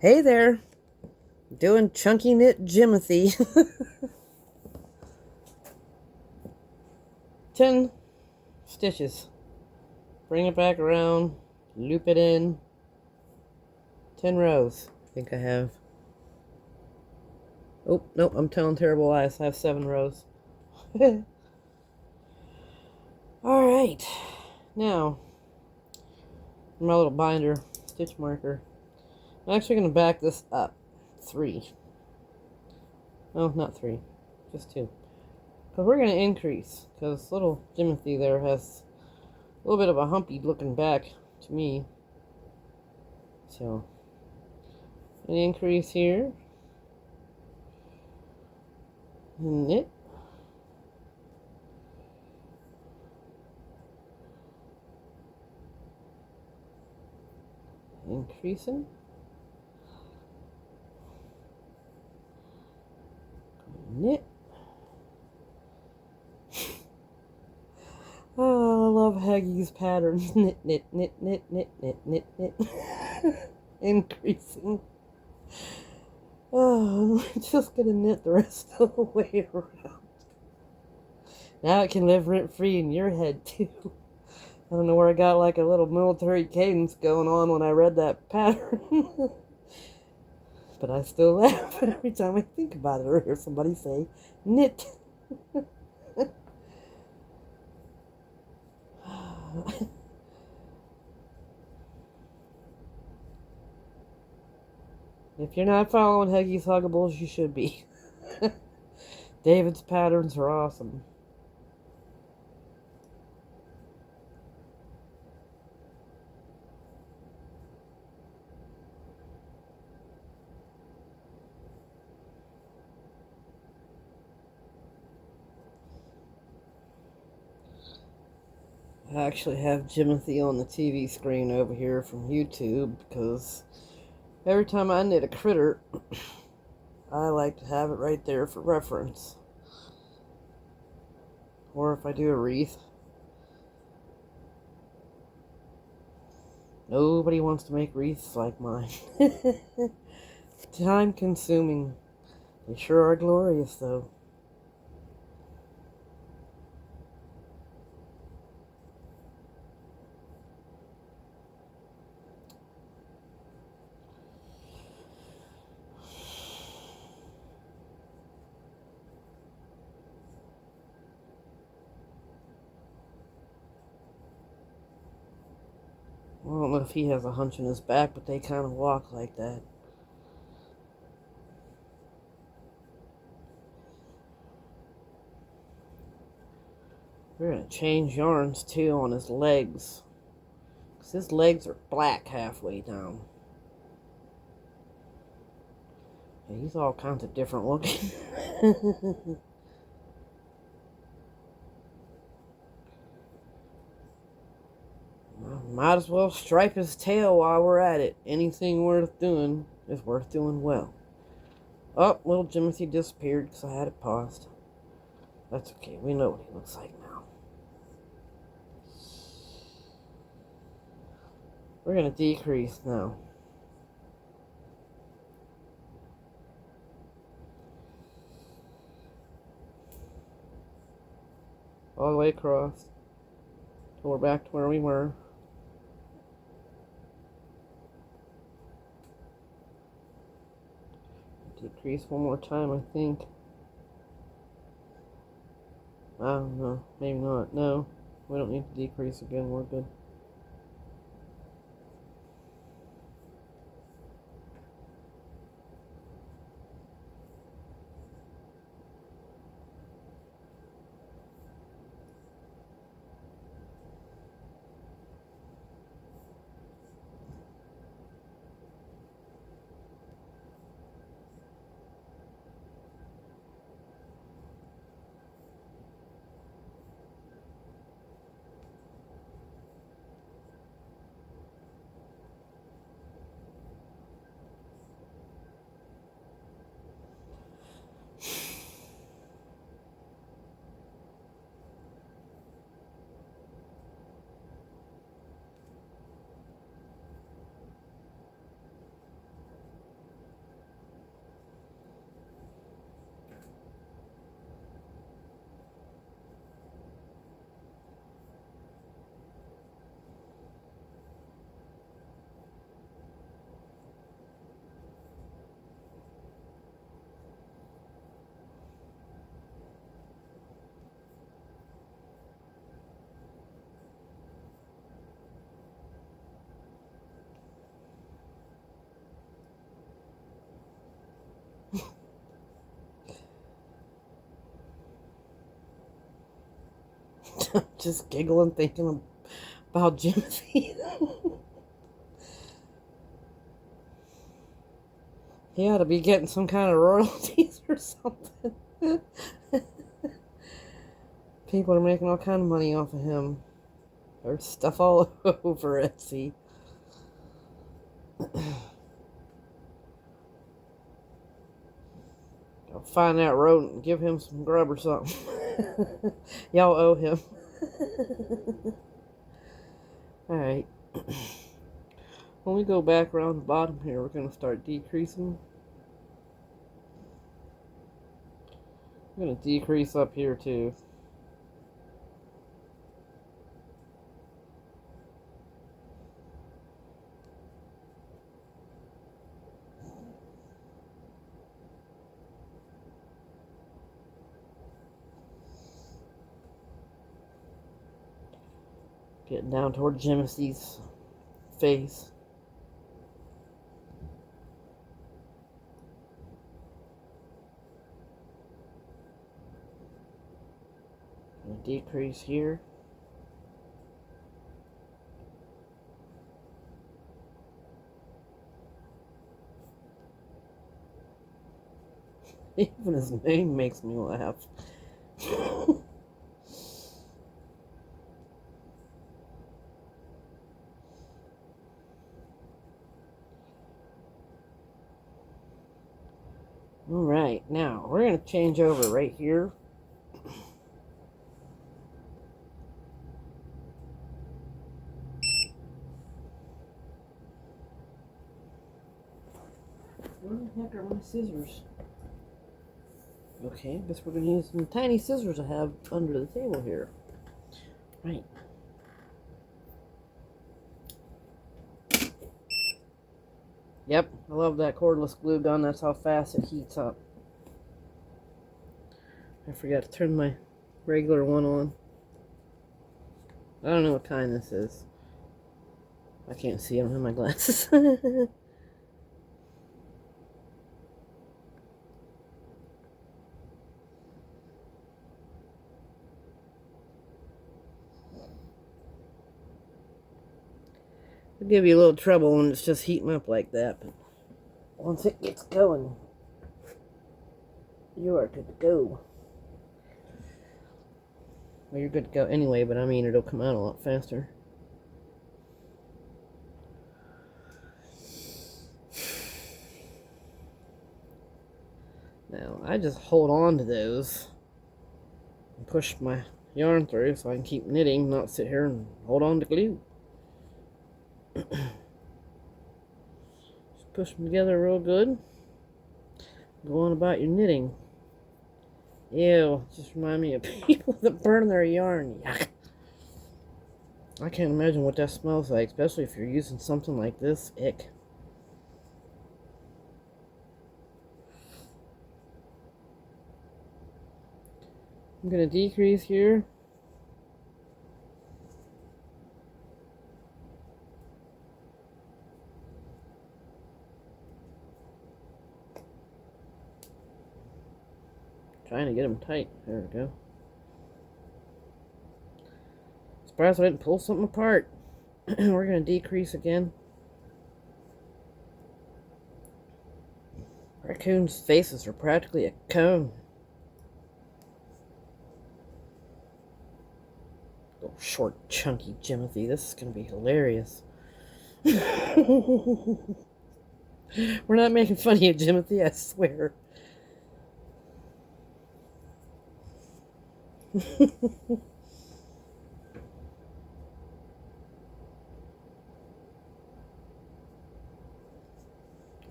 Hey there, doing chunky knit Jimothy. 10 stitches. Bring it back around, loop it in. 10 rows. I think I have. Oh, nope, I'm telling terrible lies. I have 7 rows. Alright, now, my little binder, stitch marker. I'm actually going to back this up. 3. No, not 3, just 2. Because we're going to increase, because little Jimothy there has a little bit of a humpy looking back to me. So, an increase here. Knit. Increasing. Knit. Oh, I love Haggie's patterns. Knit, knit, knit, knit, knit, knit, knit, knit. Increasing. Oh, I'm just gonna knit the rest of the way around. Now it can live rent free in your head too. I don't know where I got like a little military cadence going on when I read that pattern. But I still laugh every time I think about it or hear somebody say knit. If you're not following Haggie's Huggables, you should be. David's patterns are awesome. I actually have Jimothy on the TV screen over here from YouTube because every time I knit a critter, I like to have it right there for reference. Or if I do a wreath. Nobody wants to make wreaths like mine. Time consuming. They sure are glorious though. I don't know if he has a hunch in his back, but they kind of walk like that. We're going to change yarns too on his legs. Because his legs are black halfway down. Yeah, he's all kinds of different looking. Might as well stripe his tail while we're at it. Anything worth doing is worth doing well. Oh, little Jimothy disappeared because I had it paused. That's okay. We know what he looks like now. We're going to decrease now. All the way across. Till we're back to where we were. Decrease one more time, I think. I don't know. Maybe not. No. We don't need to decrease again. We're good. Just giggling, thinking about Jimothy. He ought to be getting some kind of royalties or something. People are making all kind of money off of him. There's stuff all over Etsy. I'll find that rodent and give him some grub or something. Y'all owe him. Alright. When we go back around the bottom here, we're going to start decreasing. I'm going to decrease up here too. Getting down toward Jimothy's face. Gonna decrease here. Even his name makes me laugh. Alright, now we're going to change over right here. Where the heck are my scissors? Okay, I guess we're going to use some tiny scissors I have under the table here. Right. Yep, I love that cordless glue gun. That's how fast it heats up. I forgot to turn my regular one on. I don't know what kind this is. I can't see. I don't have my glasses. It'll give you a little trouble when it's just heating up like that, but once it gets going, you are good to go. Well, you're good to go anyway, but I mean, it'll come out a lot faster. Now, I just hold on to those and push my yarn through so I can keep knitting, not sit here and hold on to glue. Just push them together real good. Go on about your knitting. Ew, just remind me of people that burn their yarn. Yuck. I can't imagine what that smells like, especially if you're using something like this. Ick. I'm going to decrease here. Trying to get them tight. There we go. Surprised I didn't pull something apart. We're going to decrease again. Raccoon's faces are practically a cone. Little short, chunky Jimothy. This is going to be hilarious. We're not making fun of you, Jimothy, I swear.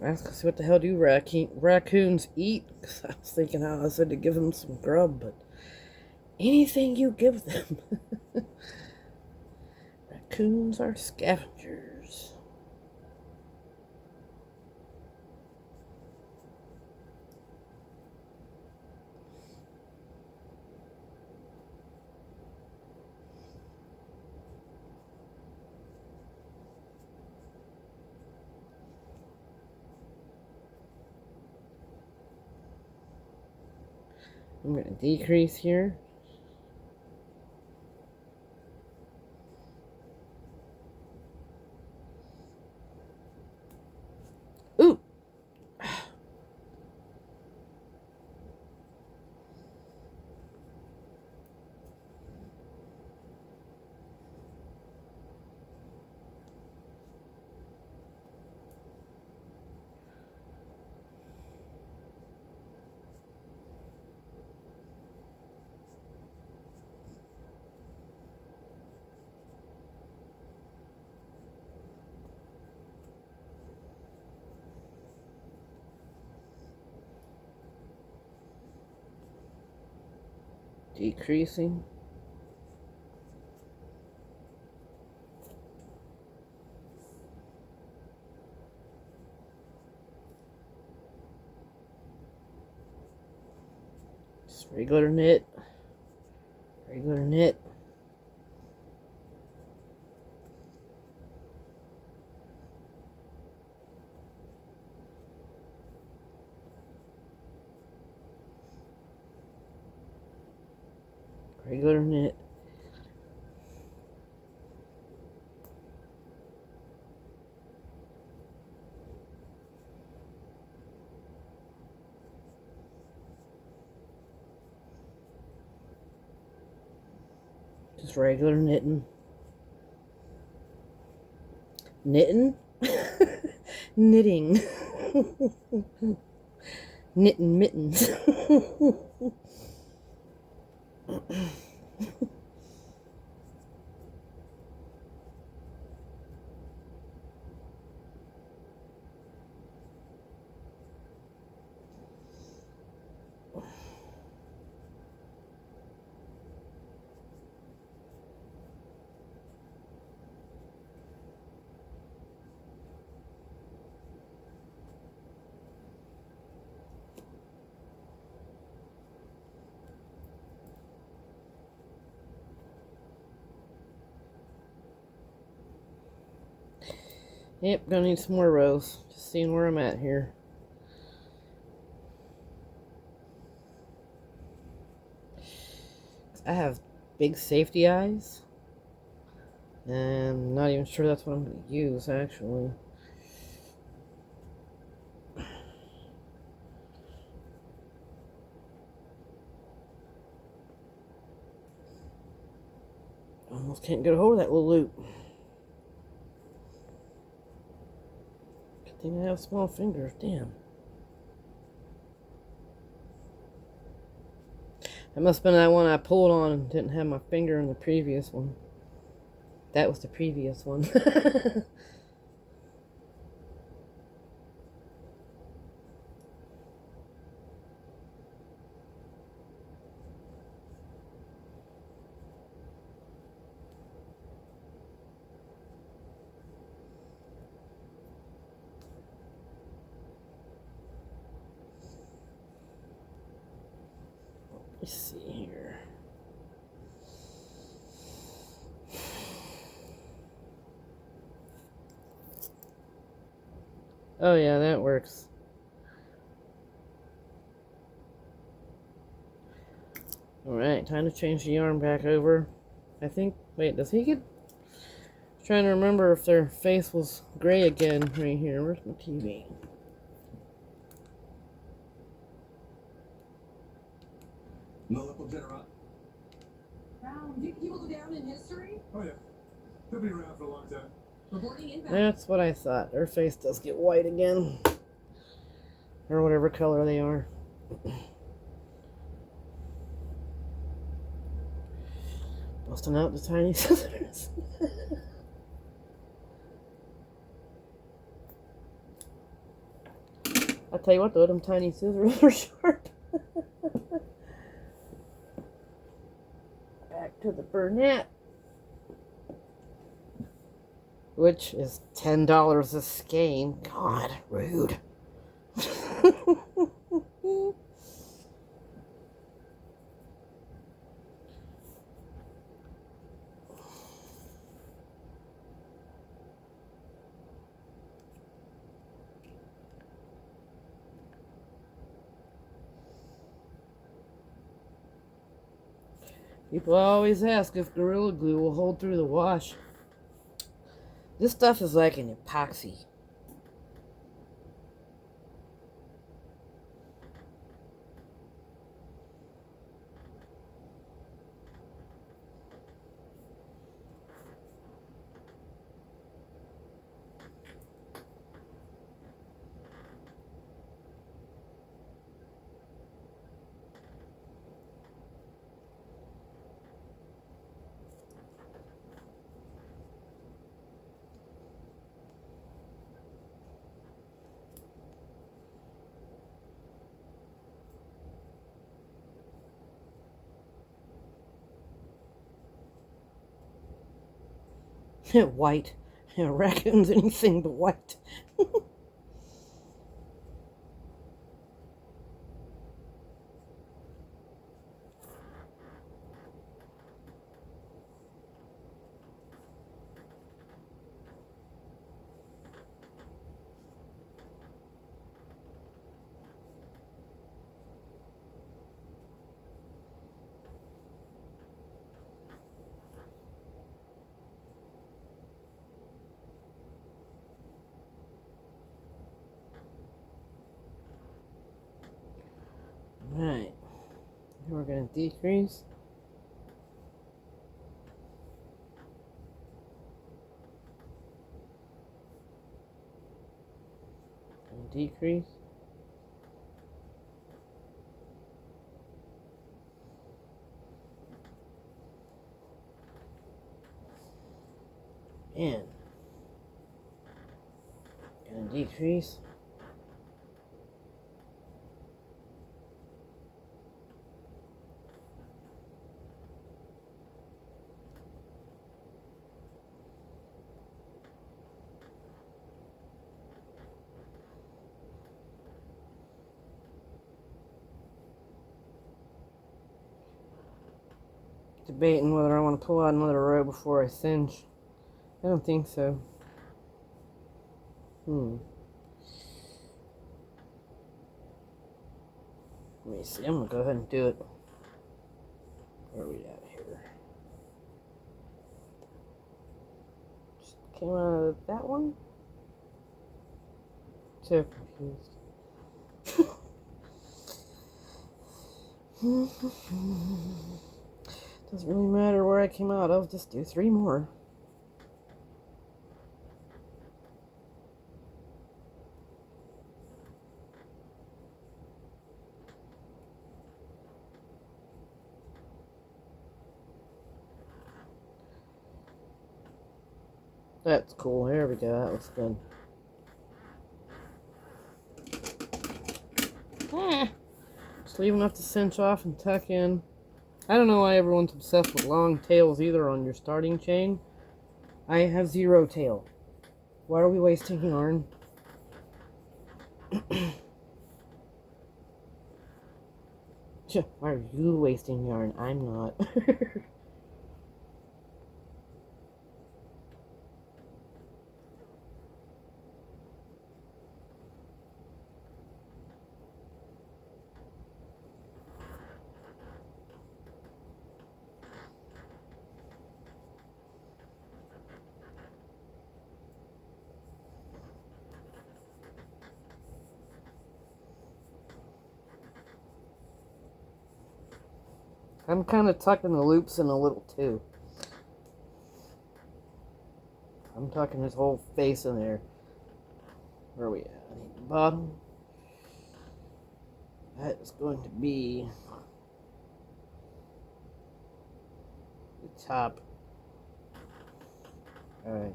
Ask us what the hell do raccoons eat? Because I was thinking how I said to give them some grub, but anything you give them. Raccoons are scavengers. I'm going to decrease here. Decreasing. Just regular knit. Regular knit. Regular knit. Just regular knitting. Knitting? Knitting. Knitting mittens. Yep, gonna need some more rows. Just seeing where I'm at here. I have big safety eyes. And I'm not even sure that's what I'm going to use, actually. Almost can't get a hold of that little loop. Good thing I have small fingers, damn. That must have been that one I pulled on and didn't have my finger in the previous one. That was the previous one. Let's see here. Oh yeah, that works. Alright, time to change the yarn back over. I think, wait, does he get... I'm trying to remember if their face was gray again right here. Where's my TV? Wow, do he will go down in history? Oh yeah, he'll be around for a long time. Reporting inbound. That's what I thought. Their face does get white again. Or whatever color they are. Busting out the tiny scissors. I'll tell you what though, them tiny scissors are sharp. Back to the Burnett. Which is $10 a skein. God, rude. People always ask if Gorilla Glue will hold through the wash. This stuff is like an epoxy. White. Raccoon's anything but white. Right. We're going to decrease. And decrease. And going to decrease. Debating whether I want to pull out another row before I cinch. I don't think so. Let me see. I'm going to go ahead and do it. Where are we at here? Just came out of that one? So confused. Doesn't really matter where I came out of. Just do 3 more. That's cool. There we go. That looks good. Just leave enough to cinch off and tuck in. I don't know why everyone's obsessed with long tails either on your starting chain. I have 0 tail. Why are we wasting yarn? Why are you wasting yarn? I'm not. I'm kind of tucking the loops in a little too. I'm tucking his whole face in there. Where are we at? I need the bottom. That is going to be the top. Alright.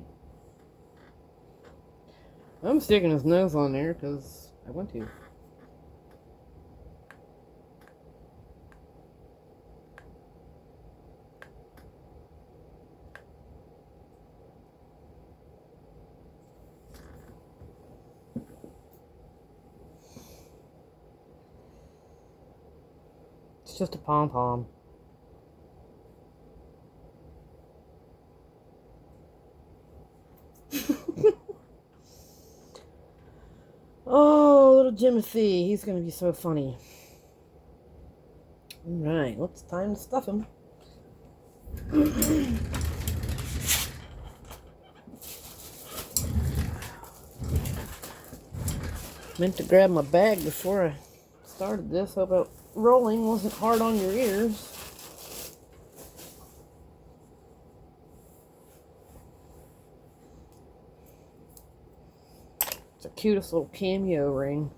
I'm sticking his nose on there because I want to. It's just a pom-pom. Oh, little Jimothy. He's going to be so funny. Alright, well, it's time to stuff him. Meant to grab my bag before I started this. Hope that rolling wasn't hard on your ears. It's the cutest little cameo ring.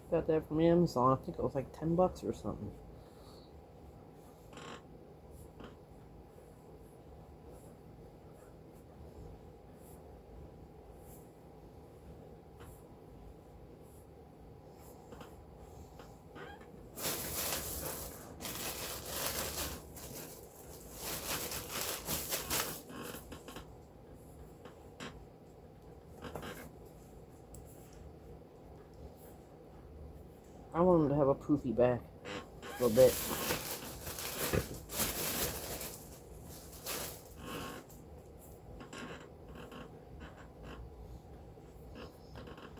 Got that from Amazon. I think it was like $10 or something. I want him to have a poofy back a little bit.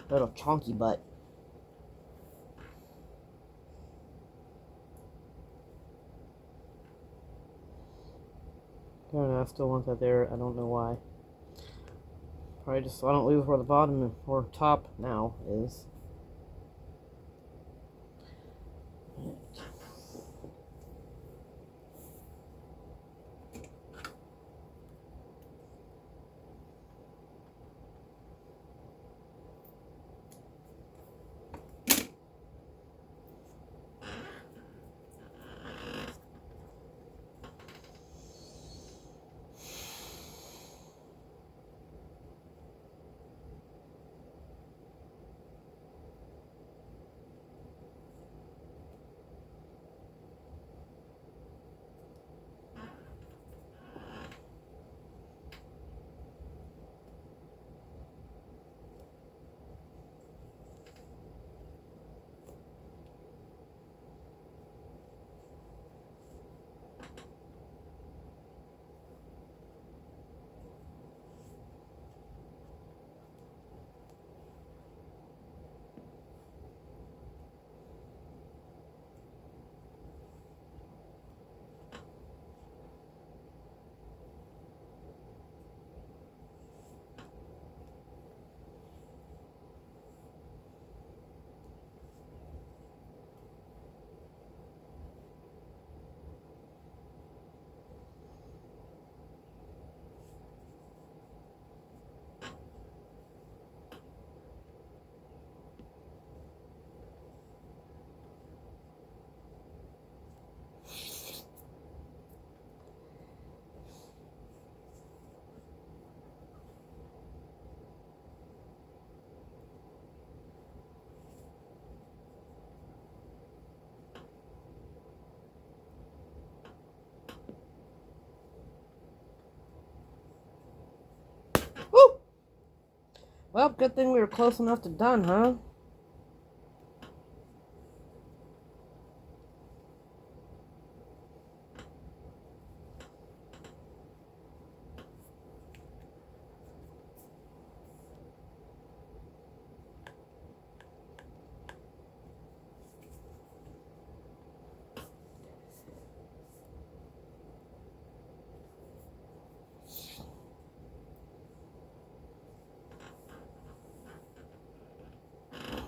Little chunky butt. I don't know, I still want that there. I don't know why. Probably just so I don't lose where the bottom or top now is. Woo! Well, good thing we were close enough to done, huh?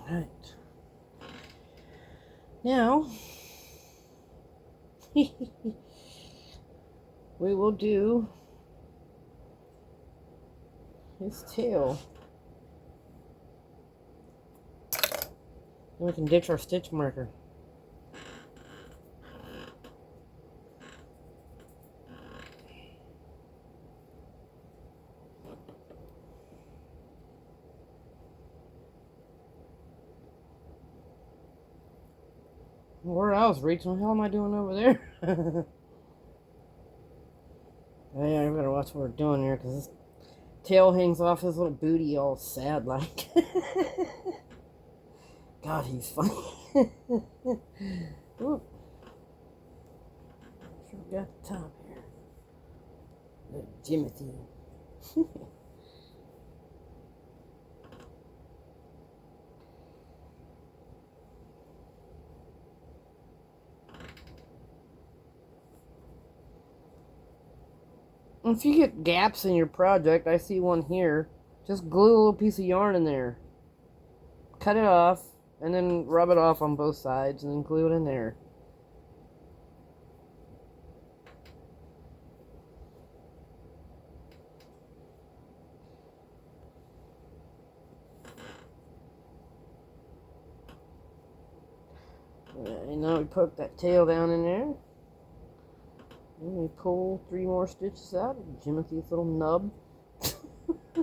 Right. Now, we will do his tail. Then we can ditch our stitch marker. Where I was reaching, what the hell am I doing over there? Oh, yeah, I better watch what we're doing here, because his tail hangs off his little booty all sad like. God, he's funny. Ooh. Sure got the top here. Little Jimothy. If you get gaps in your project, I see one here, just glue a little piece of yarn in there. Cut it off, and then rub it off on both sides, and then glue it in there. And now we poke that tail down in there. And we pull 3 more stitches out of Jimothy's little nub. That's a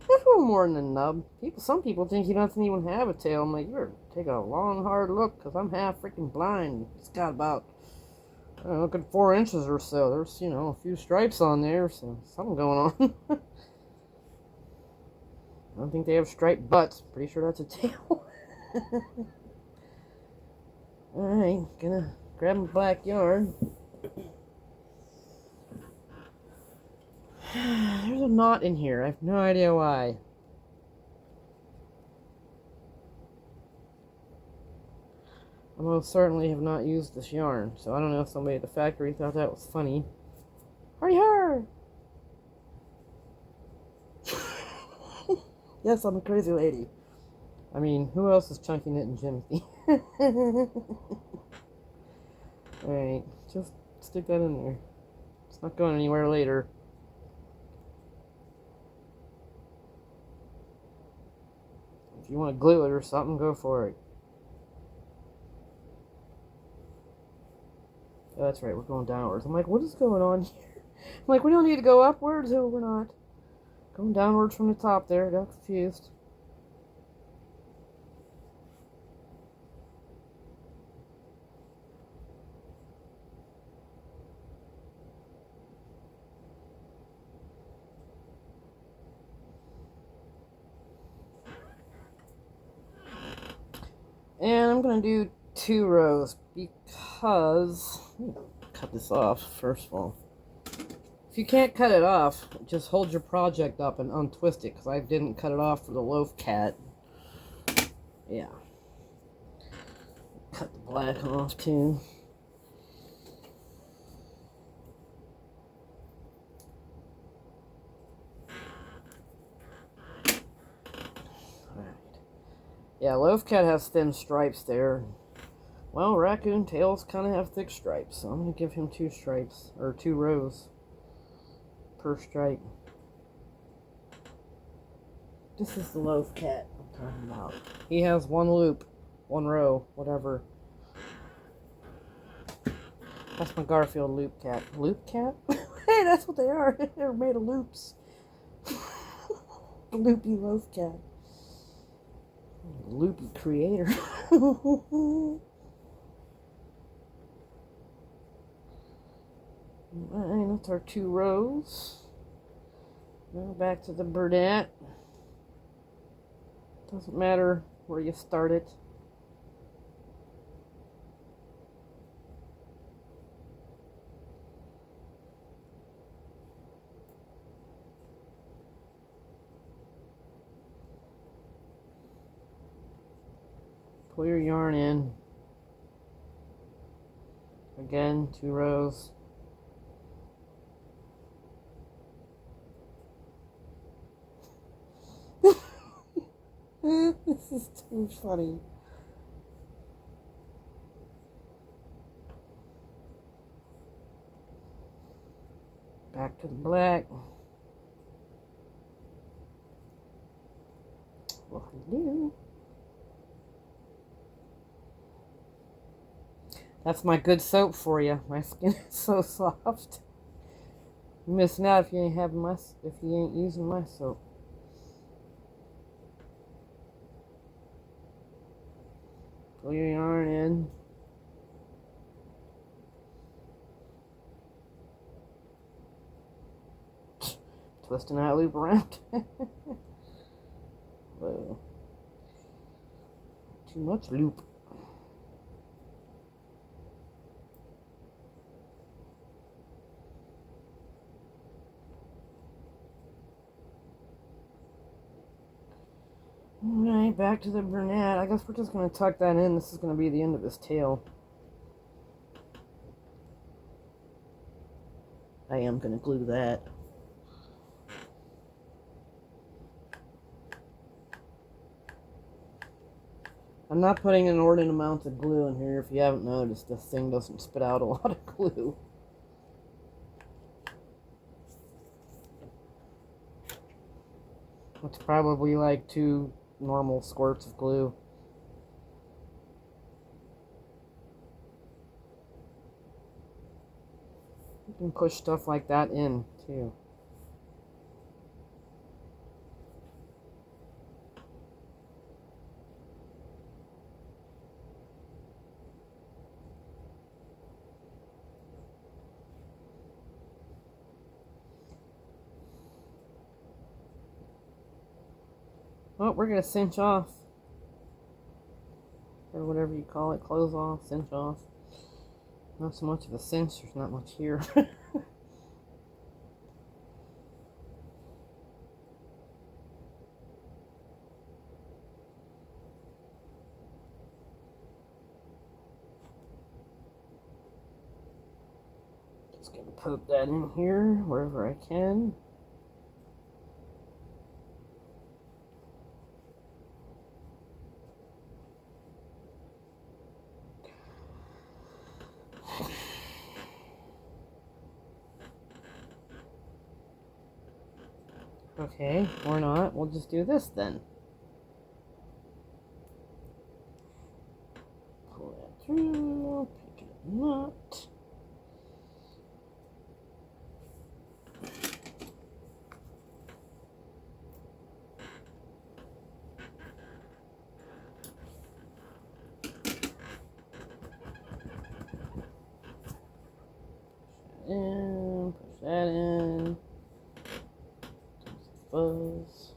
little more than a nub. Some people think he doesn't even have a tail. I'm like, you better take a long, hard look, because I'm half freaking blind. It's got about, I don't know, good 4 inches or so. There's, a few stripes on there, so something going on. I don't think they have striped butts. Pretty sure that's a tail. Alright, gonna grab my black yarn. There's a knot in here. I have no idea why. I most certainly have not used this yarn, so I don't know if somebody at the factory thought that was funny. Hurry, hurry! Yes, I'm a crazy lady. I mean, who else is chunking it in Jimothy? Alright, just stick that in there. It's not going anywhere later. If you want to glue it or something, go for it. Oh, that's right, we're going downwards. I'm like, what is going on here? I'm like, we don't need to go upwards. Oh, we're not. Going downwards from the top there. Got confused. And I'm going to do 2 rows because... cut this off, first of all. If you can't cut it off, just hold your project up and untwist it, because I didn't cut it off for the loaf cat. Yeah. Cut the black off, too. Alright. Yeah, loaf cat has thin stripes there. Well, raccoon tails kind of have thick stripes, so I'm going to give him 2 stripes, or 2 rows per stripe. This is the loaf cat I'm talking about. He has 1 loop, 1 row, whatever. That's my Garfield loop cat. Loop cat? Hey, that's what they are. They're made of loops. Loopy loaf cat. Loopy creator. Alright, that's our 2 rows. Now back to the Burdette. Doesn't matter where you start it. Pull your yarn in. Again, 2 rows. This is too funny. Back to the black. What we do? That's my good soap for you. My skin is so soft. You're missing out if you ain't using my soap. Pull your yarn in. Twisting that loop around. Whoa. Too much loop. Alright, back to the brunette. I guess we're just going to tuck that in. This is going to be the end of his tail. I am going to glue that. I'm not putting an inordinate amount of glue in here. If you haven't noticed, this thing doesn't spit out a lot of glue. It's probably like 2 normal squirts of glue. You can push stuff like that in, too. Oh, we're going to cinch off. Better or whatever you call it. Close off, cinch off. Not so much of a cinch, there's not much here. Just gonna poke that in here wherever I can. Okay, or not. We'll just do this then. Pull that through, pick it nut. Push that in. Fuzz.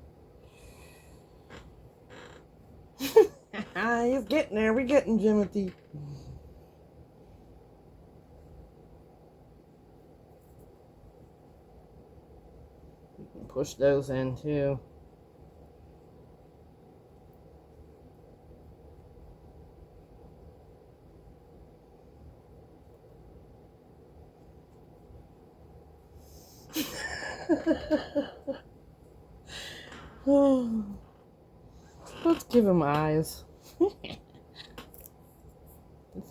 He's getting there. We're getting Jimothy. You can push those in too. Let's give him eyes. This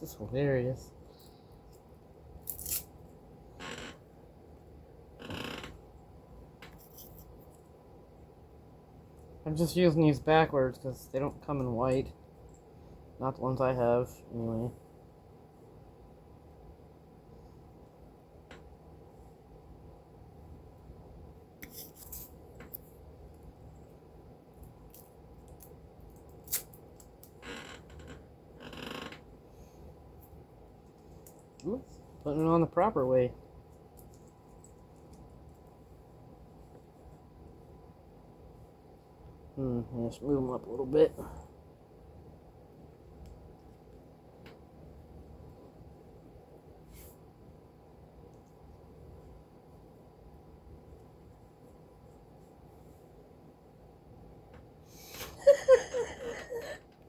is hilarious. I'm just using these backwards because they don't come in white. Not the ones I have, anyway. Oops, putting it on the proper way. Just move them up a little bit.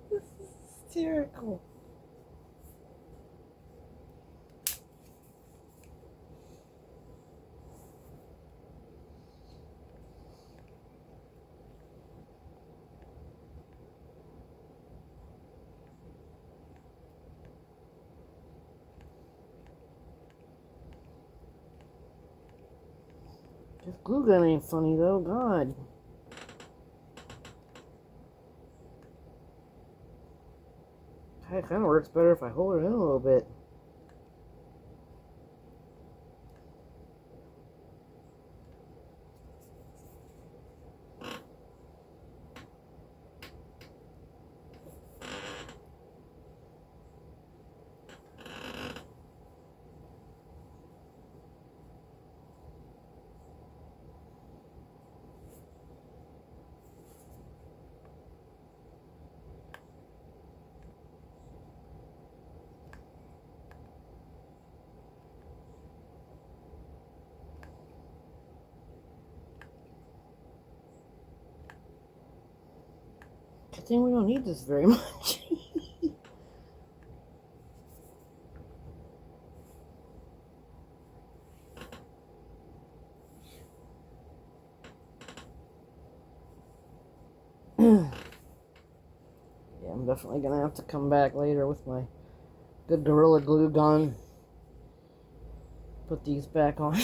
This is hysterical. This glue gun ain't funny though, God. It kind of works better if I hold it in a little bit. I think we don't need this very much. Yeah, I'm definitely gonna have to come back later with my good Gorilla Glue gun. Put these back on.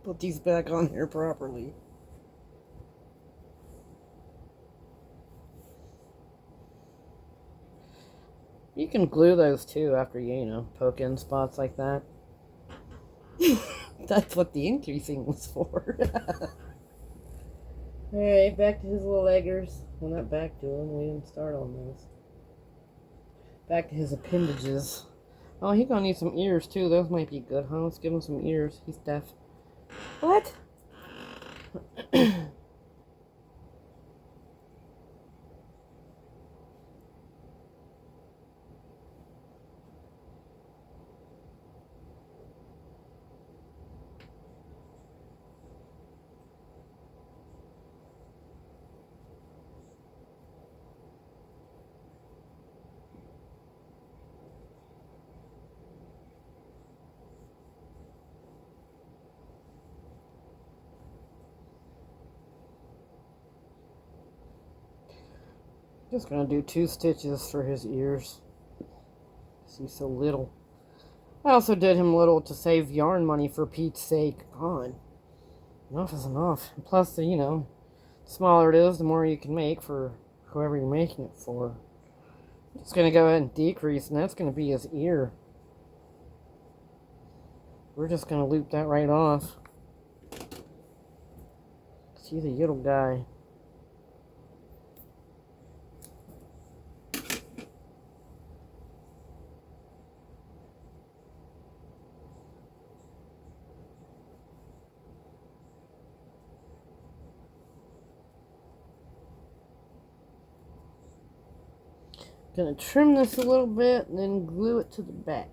Put these back on here properly. You can glue those too after you poke in spots like that. That's what the increasing was for. Alright, back to his little eggers. Well, not back to him. We didn't start on those. Back to his appendages. Oh, he's gonna need some ears too. Those might be good, huh? Let's give him some ears. He's deaf. What? Just gonna do 2 stitches for his ears. He's so little. I also did him little to save yarn money, for Pete's sake. God, enough is enough. And plus, the smaller it is, the more you can make for whoever you're making it for. I'm just gonna go ahead and decrease, and that's gonna be his ear. We're just gonna loop that right off. See the little guy. Gonna trim this a little bit and then glue it to the back.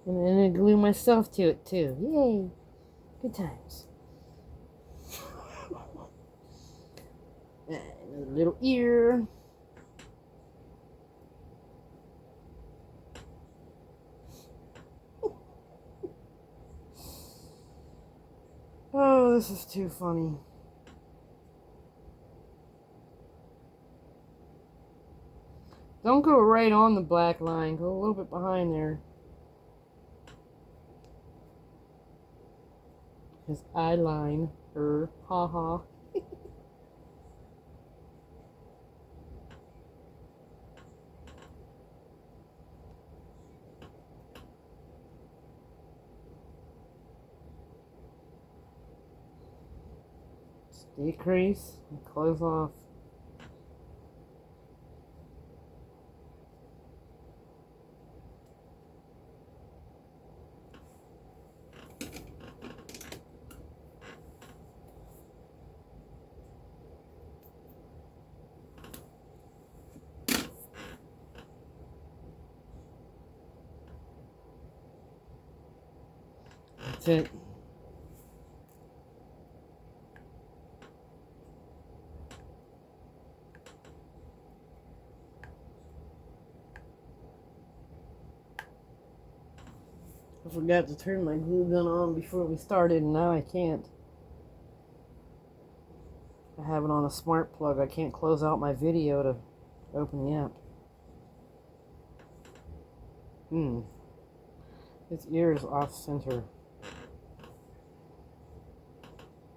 And then I glue myself to it too. Yay! Good times. Another little ear. Oh, this is too funny. Don't go right on the black line. Go a little bit behind there. His eye line. Ha ha. Decrease and close off. That's it. I forgot to turn my glue gun on before we started, and now I can't. I have it on a smart plug. I can't close out my video to open the app. His ear is off center.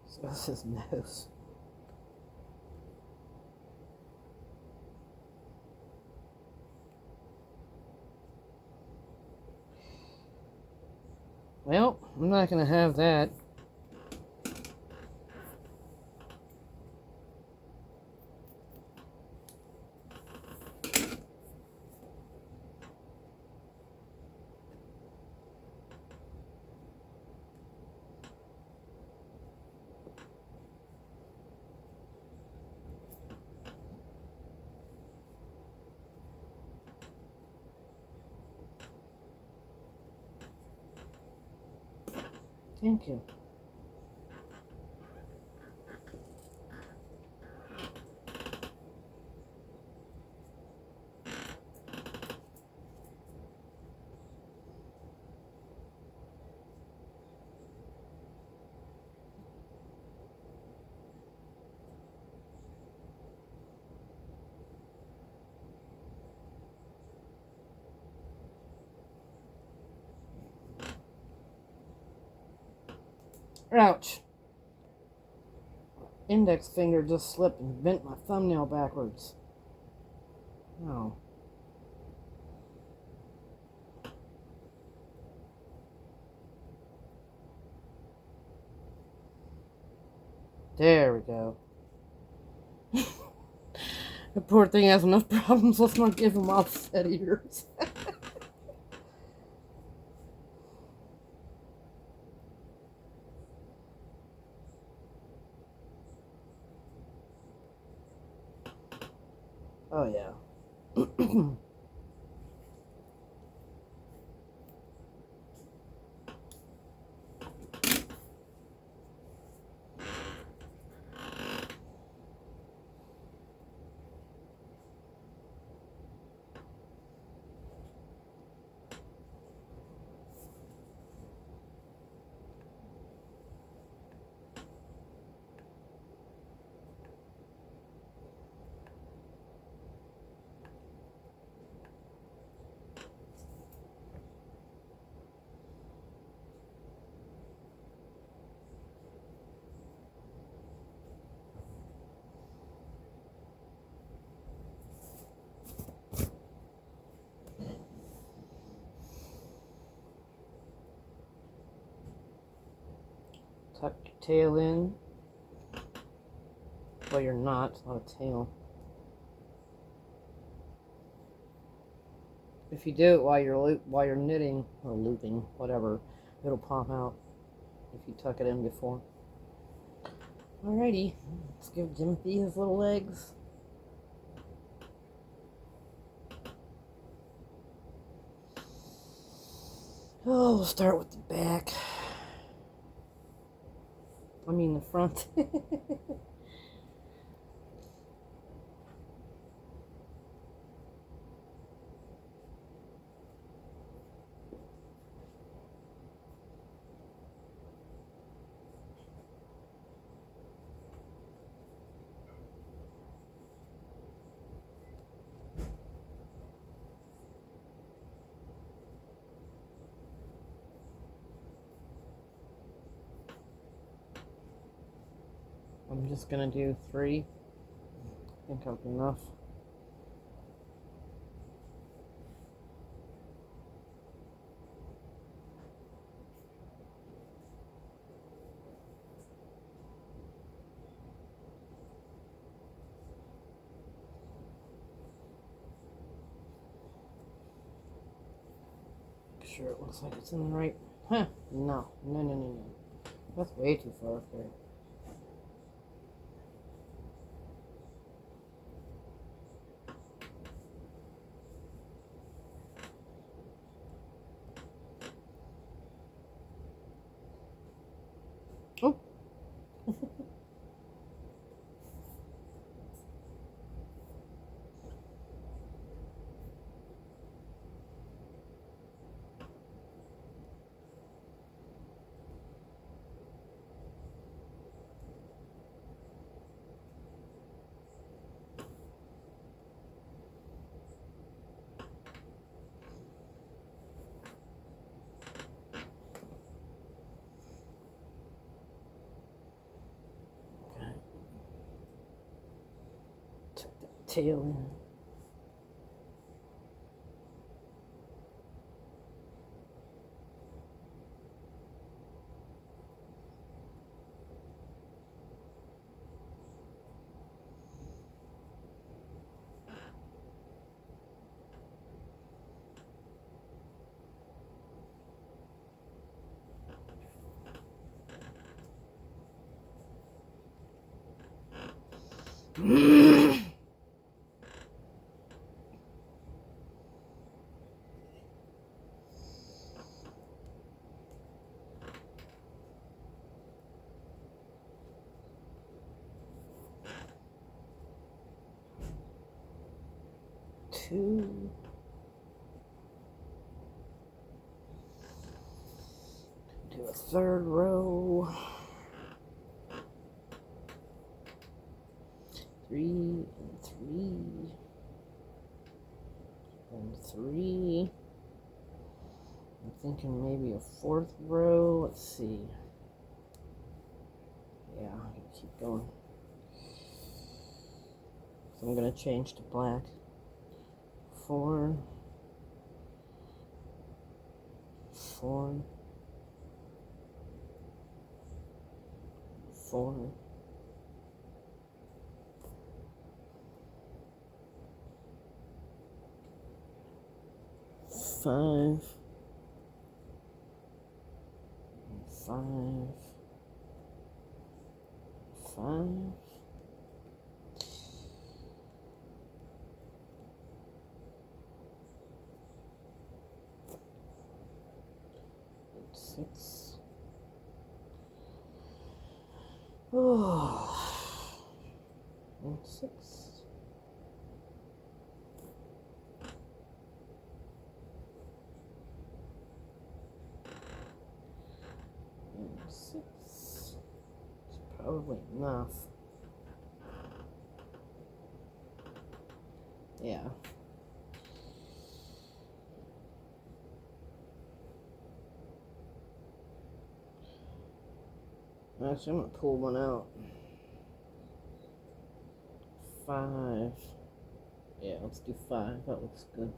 So is his nose. Well, I'm not going to have that. Thank you. Ouch. Index finger just slipped and bent my thumbnail backwards. Oh. There we go. The poor thing has enough problems. Let's not give him offset ears. Oh, yeah. Tuck your tail in. Well, you're not. It's not a tail. If you do it while you're knitting or looping, whatever, it'll pop out if you tuck it in before. Alrighty, let's give Jimothy his little legs. Oh, we'll start with the back. I mean the front. I'm just gonna do 3. I think I've enough. Sure, it looks like it's in the right. Huh? No. That's way too far up there. Oh. Tuck that tail in. Two. Do a 3rd row. 3 and 3 and 3. I'm thinking maybe a 4th row. Let's see. Yeah, I'm gonna keep going. So I'm gonna change to black. 4, 4, 4, 5, 5, 5, 6. Oh. And 6. And 6. It's probably enough. Yeah. Actually, I'm gonna pull one out. 5. Yeah, let's do 5. That looks good.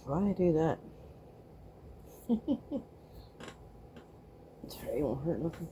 Why do that? It's right, it won't hurt nothing.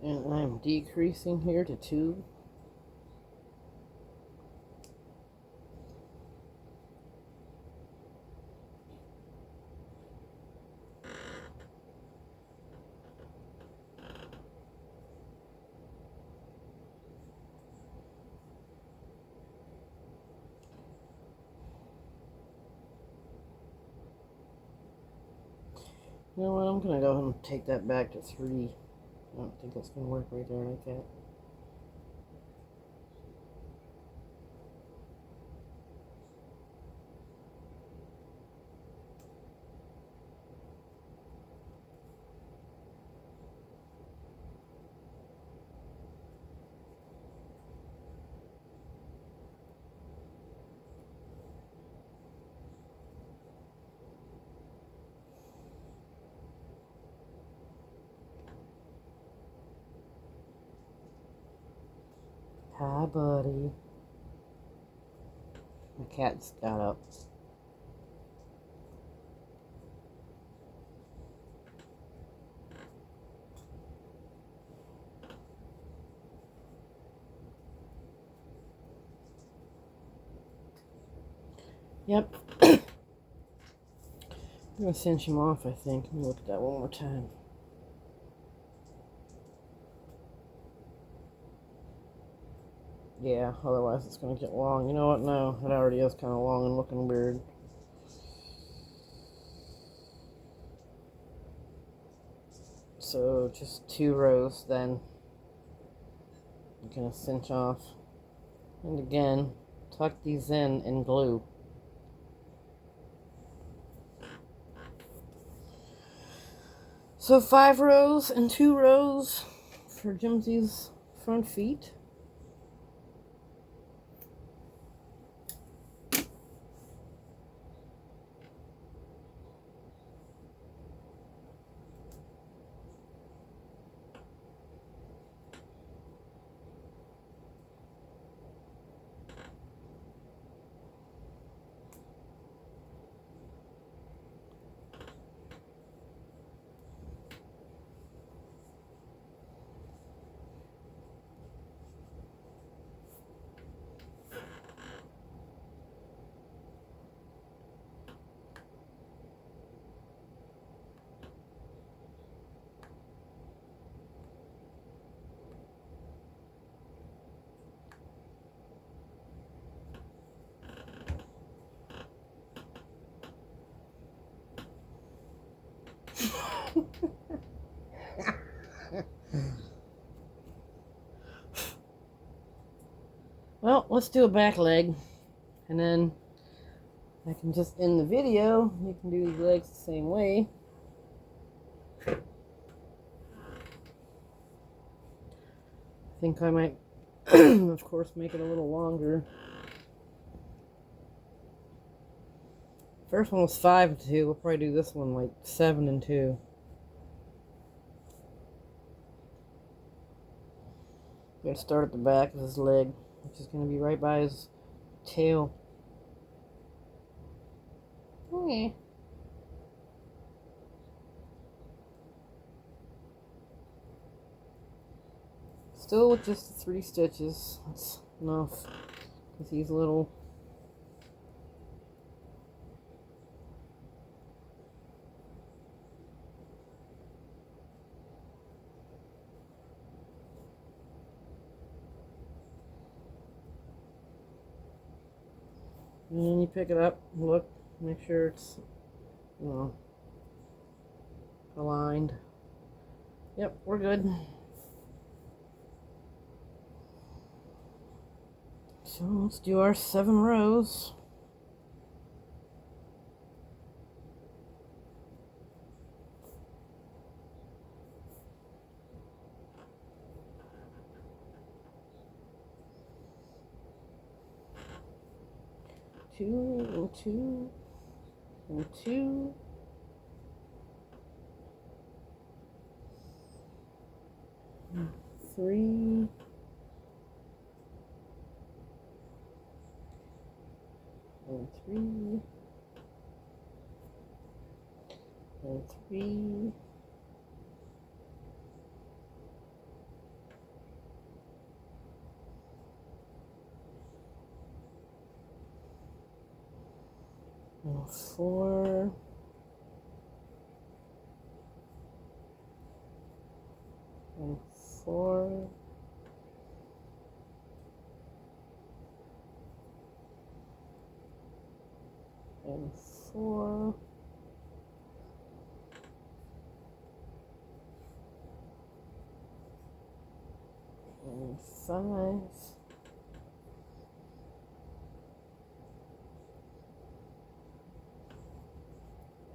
And I'm decreasing here to 2. You know what? I'm gonna go ahead and take that back to 3. I don't think that's gonna work right there like that. Hi, buddy. My cat's got up. Yep. I'm gonna cinch him off, I think. Let me look at that one more time. Yeah, otherwise it's gonna get long. You know what? No, it already is kind of long and looking weird. So just 2 rows then. I'm gonna cinch off. And again, tuck these in glue. So 5 rows and 2 rows for Jimothy's front feet. Well, let's do a back leg, and then I can just end the video. You can do these legs the same way. I think I might, of course, make it a little longer. First one was 5 and 2. We'll probably do this one like 7 and 2. I'm going to start at the back of his leg, which is going to be right by his tail. Okay. Still with just the 3 stitches. That's enough because he's little. And then you pick it up, look, make sure it's, aligned. Yep, we're good. So let's do our 7 rows. Two and 2 and 2. And 3 and 3 and 3 and 4 and 4 and 4 and 5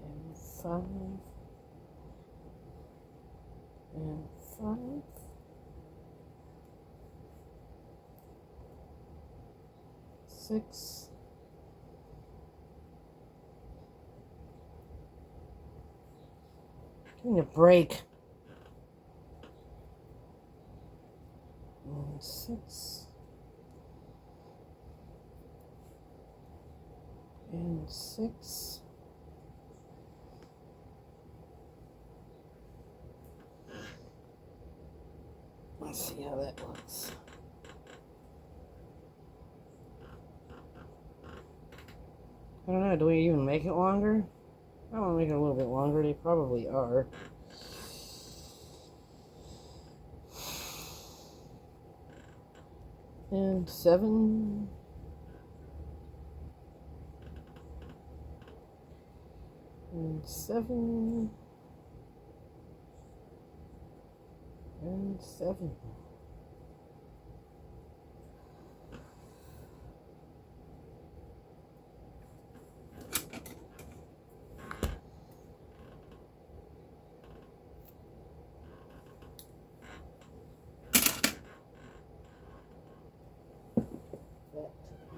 and 5 and 5 6 Give me a break. And 6 and 6 Let's see how that looks. I don't know, do we even make it longer? I want to make it a little bit longer. They probably are. And 7 and 7 and 7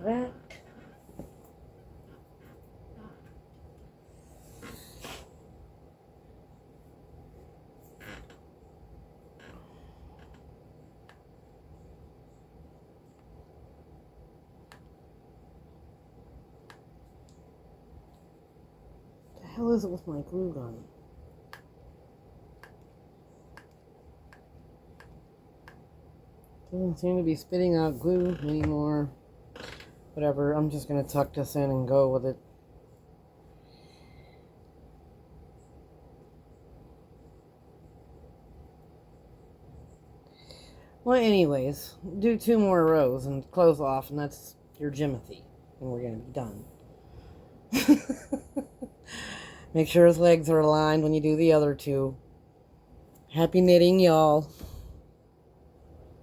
back. The hell is it with my glue gun? Doesn't seem to be spitting out glue anymore. Whatever, I'm just gonna tuck this in and go with it. Well, anyways, do 2 more rows and close off, and that's your Jimothy, and we're gonna be done. Make sure his legs are aligned when you do the other two. Happy knitting, y'all.